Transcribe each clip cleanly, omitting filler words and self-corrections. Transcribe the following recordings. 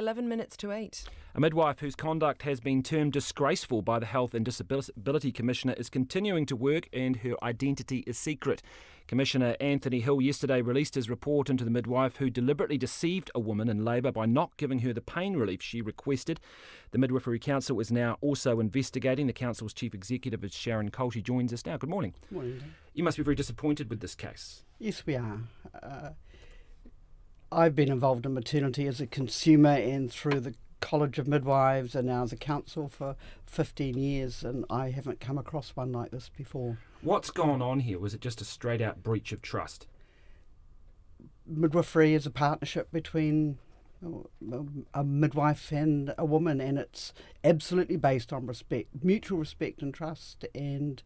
11 minutes to 8. A midwife whose conduct has been termed disgraceful by the Health and Disability Commissioner is continuing to work and her identity is secret. Commissioner Anthony Hill yesterday released his report into the midwife who deliberately deceived a woman in labour by not giving her the pain relief she requested. The Midwifery Council is now also investigating. The council's chief executive is Sharron Cole. She joins us now. Good morning. Good morning. You must be very disappointed with this case. Yes, we are. I've been involved in maternity as a consumer and through the College of Midwives and now as a council for 15 years, and I haven't come across one like this before. What's gone on here? Was it just a straight-out breach of trust? Midwifery is a partnership between a midwife and a woman, and it's absolutely based on respect, mutual respect and trust. And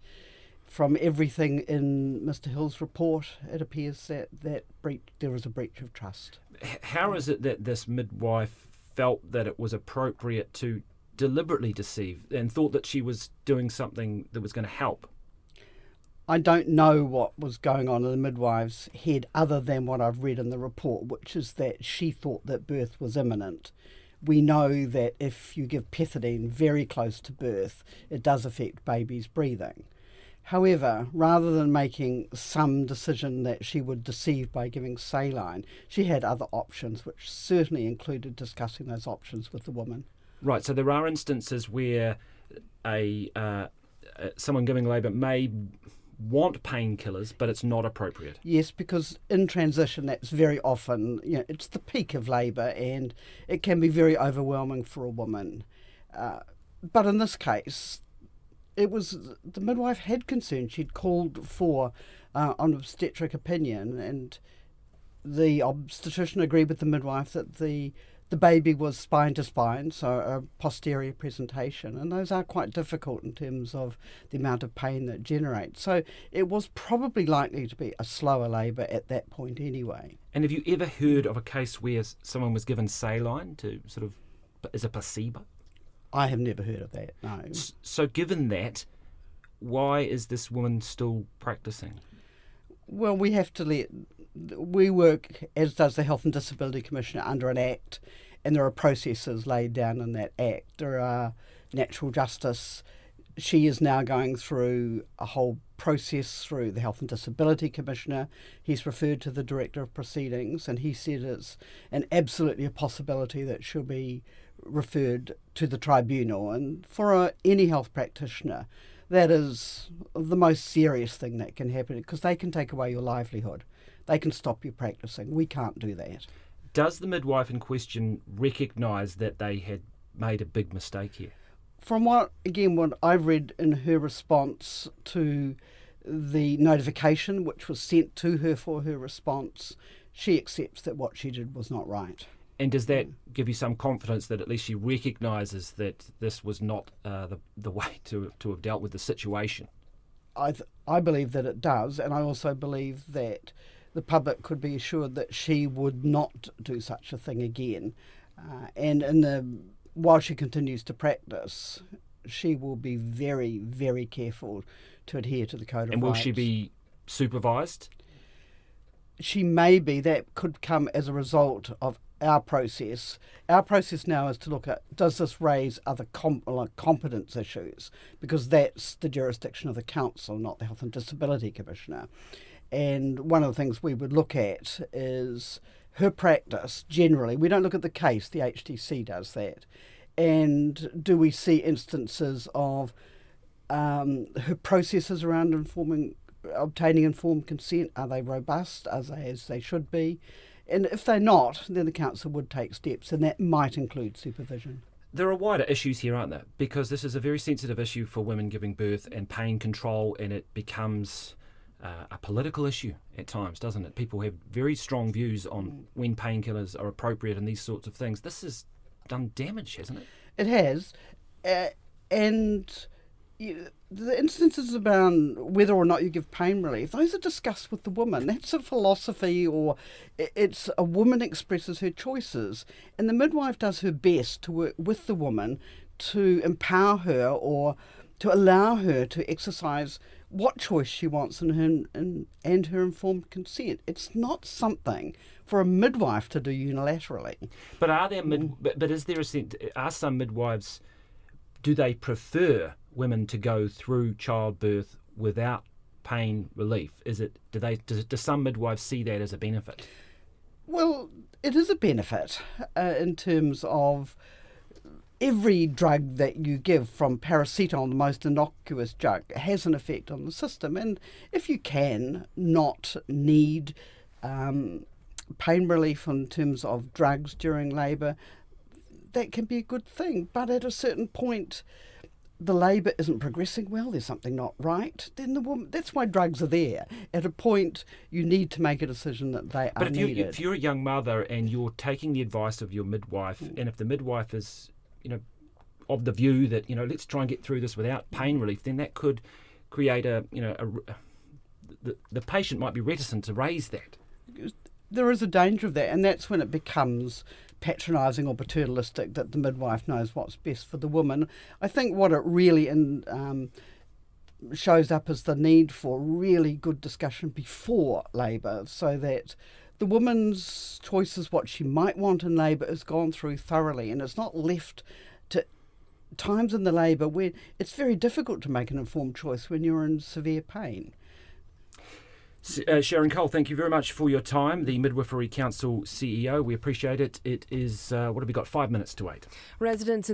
from everything in Mr. Hill's report, it appears that there was a breach of trust. How is it that this midwife felt that it was appropriate to deliberately deceive and thought that she was doing something that was going to help? I don't know what was going on in the midwife's head other than what I've read in the report, which is that she thought that birth was imminent. We know that if you give pethidine very close to birth, it does affect babies' breathing. However, rather than making some decision that she would deceive by giving saline, she had other options, which certainly included discussing those options with the woman. Right, so there are instances where someone giving labour may want painkillers, but it's not appropriate. Yes, because in transition, that's very often, it's the peak of labour and it can be very overwhelming for a woman. But in this case, the midwife had concern. She'd called for an obstetric opinion, and the obstetrician agreed with the midwife that the baby was spine to spine, so a posterior presentation, and those are quite difficult in terms of the amount of pain that generates. So it was probably likely to be a slower labour at that point anyway. And have you ever heard of a case where someone was given saline to sort of as a placebo? I have never heard of that, no. So given that, why is this woman still practising? Well, we work, as does the Health and Disability Commissioner, under an Act, and there are processes laid down in that Act. There are natural justice. She is now going through a whole process through the Health and Disability Commissioner. He's referred to the Director of Proceedings, and he said it's absolutely a possibility that she'll be referred to the tribunal. And for any health practitioner, that is the most serious thing that can happen, because they can take away your livelihood. They can stop you practising. We can't do that. Does the midwife in question recognise that they had made a big mistake here? From what I've read in her response to the notification which was sent to her for her response, she accepts that what she did was not right. And does that give you some confidence that at least she recognises that this was not the way to have dealt with the situation? I believe that it does, and I also believe that the public could be assured that she would not do such a thing again. And while she continues to practice, she will be very, very careful to adhere to the Code of Rights. And will she be supervised? She may be. That could come as a result of our process. Our process now is to look at, does this raise other competence issues? Because that's the jurisdiction of the council, not the Health and Disability Commissioner. And one of the things we would look at is her practice generally. We don't look at the case, the HTC does that. And do we see instances of her processes around obtaining informed consent? Are they robust? Are they as they should be? And if they're not, then the council would take steps, and that might include supervision. There are wider issues here, aren't there? Because this is a very sensitive issue for women giving birth and pain control, and it becomes a political issue at times, doesn't it? People have very strong views on when painkillers are appropriate and these sorts of things. This has done damage, hasn't it? It has. And the instances about whether or not you give pain relief, those are discussed with the woman. That's a philosophy, or it's a woman expresses her choices. And the midwife does her best to work with the woman to empower her or to allow her to exercise what choice she wants and her informed consent. It's not something for a midwife to do unilaterally. But are there but is there a sense? Are some midwives, do they prefer women to go through childbirth without pain relief? Do some midwives see that as a benefit? Well, it is a benefit in terms of every drug that you give, from paracetamol, the most innocuous drug, has an effect on the system. And if you can not need pain relief in terms of drugs during labour, that can be a good thing. But at a certain point, the labour isn't progressing well, there's something not right, then the woman, that's why drugs are there. At a point, you need to make a decision that they are needed. But if you're a young mother and you're taking the advice of your midwife, and if the midwife is, of the view that, let's try and get through this without pain relief, then that could create the patient might be reticent to raise that. There is a danger of that, and that's when it becomes patronising or paternalistic, that the midwife knows what's best for the woman. I think what it really shows up is the need for really good discussion before labour, so that the woman's choices, what she might want in labour, is gone through thoroughly, and it's not left to times in the labour where it's very difficult to make an informed choice when you're in severe pain. Sharron Cole, thank you very much for your time, the Midwifery Council CEO. We appreciate it. It is, what have we got, 5 minutes to 8. Residents in